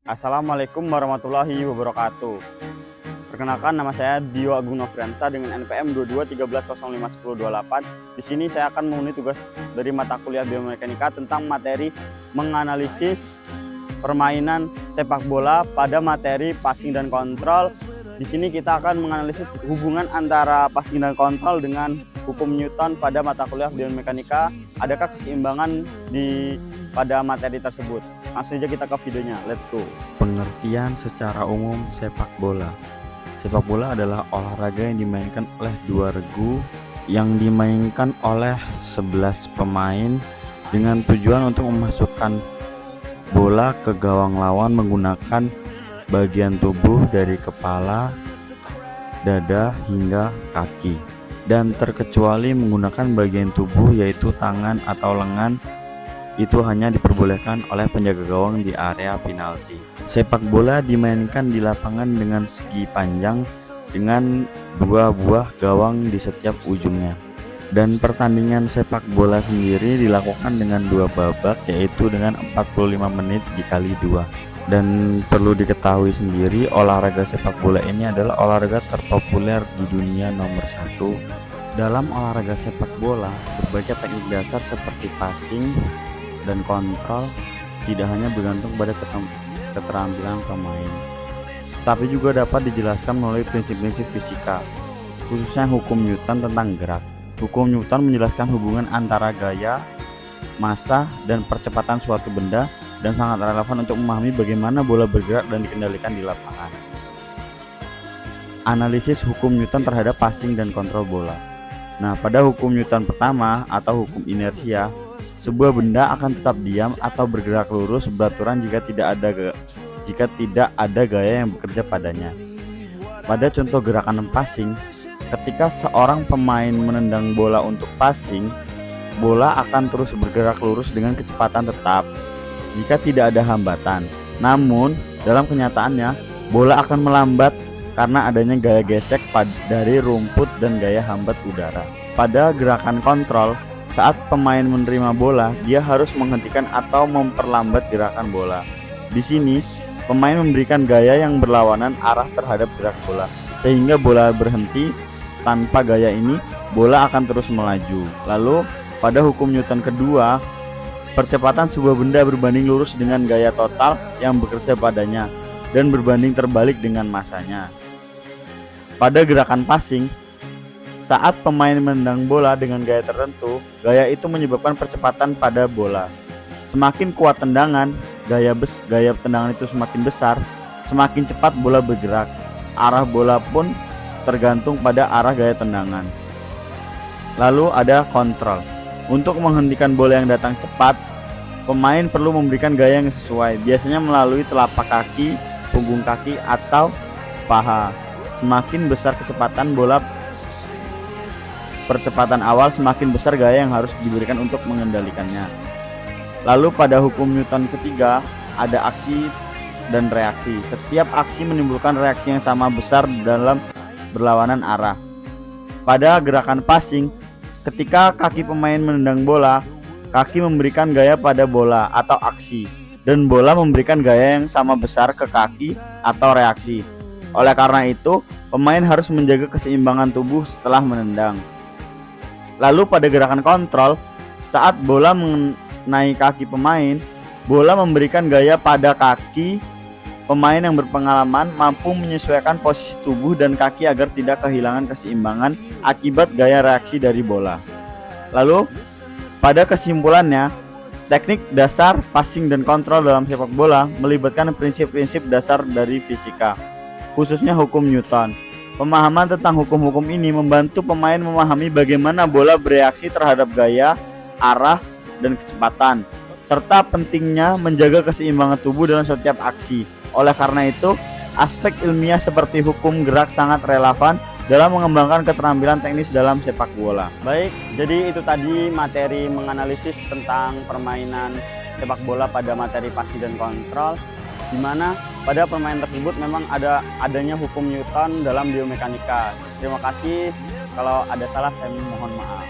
Assalamualaikum warahmatullahi wabarakatuh. Perkenalkan, nama saya Dio Agung Nofriansa dengan NPM 2213051028. Di sini saya akan memenuhi tugas dari mata kuliah biomekanika tentang materi menganalisis permainan sepak bola pada materi passing dan kontrol. Di sini kita akan menganalisis hubungan antara passing dan kontrol dengan hukum Newton pada mata kuliah biomekanika. Adakah keseimbangan pada materi tersebut? Langsung saja kita ke videonya, let's go. Pengertian secara umum sepak bola. Sepak bola adalah olahraga yang dimainkan oleh dua regu yang dimainkan oleh 11 pemain dengan tujuan untuk memasukkan bola ke gawang lawan menggunakan bagian tubuh dari kepala, dada hingga kaki, dan terkecuali menggunakan bagian tubuh yaitu tangan atau lengan. Itu hanya diperbolehkan oleh penjaga gawang di area penalti. Sepak bola dimainkan di lapangan dengan segi panjang dengan dua buah gawang di setiap ujungnya. Dan pertandingan sepak bola sendiri dilakukan dengan dua babak, yaitu dengan 45 menit dikali dua. Dan perlu diketahui sendiri, olahraga sepak bola ini adalah olahraga terpopuler di dunia nomor 1. Dalam olahraga sepak bola, berbagai teknik dasar seperti passing dan kontrol tidak hanya bergantung pada keterampilan pemain, tapi juga dapat dijelaskan melalui prinsip-prinsip fisika, khususnya hukum Newton tentang gerak. Hukum Newton menjelaskan hubungan antara gaya, massa, dan percepatan suatu benda dan sangat relevan untuk memahami bagaimana bola bergerak dan dikendalikan di lapangan. Analisis hukum Newton terhadap passing dan kontrol bola. Nah, pada hukum Newton pertama atau hukum inersia, sebuah benda akan tetap diam atau bergerak lurus beraturan jika tidak ada gaya yang bekerja padanya. Pada contoh gerakan passing, ketika seorang pemain menendang bola untuk passing, bola akan terus bergerak lurus dengan kecepatan tetap jika tidak ada hambatan. Namun, dalam kenyataannya, bola akan melambat karena adanya gaya gesek dari rumput dan gaya hambat udara. Pada gerakan kontrol, saat pemain menerima bola, dia harus menghentikan atau memperlambat gerakan bola. Di sini, pemain memberikan gaya yang berlawanan arah terhadap gerak bola, sehingga bola berhenti. Tanpa gaya ini, bola akan terus melaju. Lalu, pada hukum Newton kedua, percepatan sebuah benda berbanding lurus dengan gaya total yang bekerja padanya dan berbanding terbalik dengan massanya. Pada gerakan passing, saat pemain menendang bola dengan gaya tertentu, gaya itu menyebabkan percepatan pada bola. Semakin kuat tendangan, gaya tendangan itu semakin besar, semakin cepat bola bergerak. Arah bola pun tergantung pada arah gaya tendangan. Lalu ada kontrol. Untuk menghentikan bola yang datang cepat, pemain perlu memberikan gaya yang sesuai, biasanya melalui telapak kaki, punggung kaki, atau paha. Semakin besar percepatan awal, semakin besar gaya yang harus diberikan untuk mengendalikannya. Lalu pada hukum Newton ketiga, ada aksi dan reaksi. Setiap aksi menimbulkan reaksi yang sama besar dalam berlawanan arah. Pada gerakan passing, ketika kaki pemain menendang bola, kaki memberikan gaya pada bola atau aksi, dan bola memberikan gaya yang sama besar ke kaki atau reaksi. Oleh karena itu, pemain harus menjaga keseimbangan tubuh setelah menendang. Lalu pada gerakan kontrol, saat bola mengenai kaki pemain, bola memberikan gaya pada kaki. Pemain yang berpengalaman mampu menyesuaikan posisi tubuh dan kaki agar tidak kehilangan keseimbangan akibat gaya reaksi dari bola. Lalu, pada kesimpulannya, teknik dasar passing dan kontrol dalam sepak bola melibatkan prinsip-prinsip dasar dari fisika, khususnya hukum Newton. Pemahaman tentang hukum-hukum ini membantu pemain memahami bagaimana bola bereaksi terhadap gaya, arah, dan kecepatan, serta pentingnya menjaga keseimbangan tubuh dalam setiap aksi. Oleh karena itu, aspek ilmiah seperti hukum gerak sangat relevan dalam mengembangkan keterampilan teknis dalam sepak bola. Baik, jadi itu tadi materi menganalisis tentang permainan sepak bola pada materi passing dan kontrol, di mana pada permainan tersebut memang adanya hukum Newton dalam biomekanika. Terima kasih, kalau ada salah saya mohon maaf.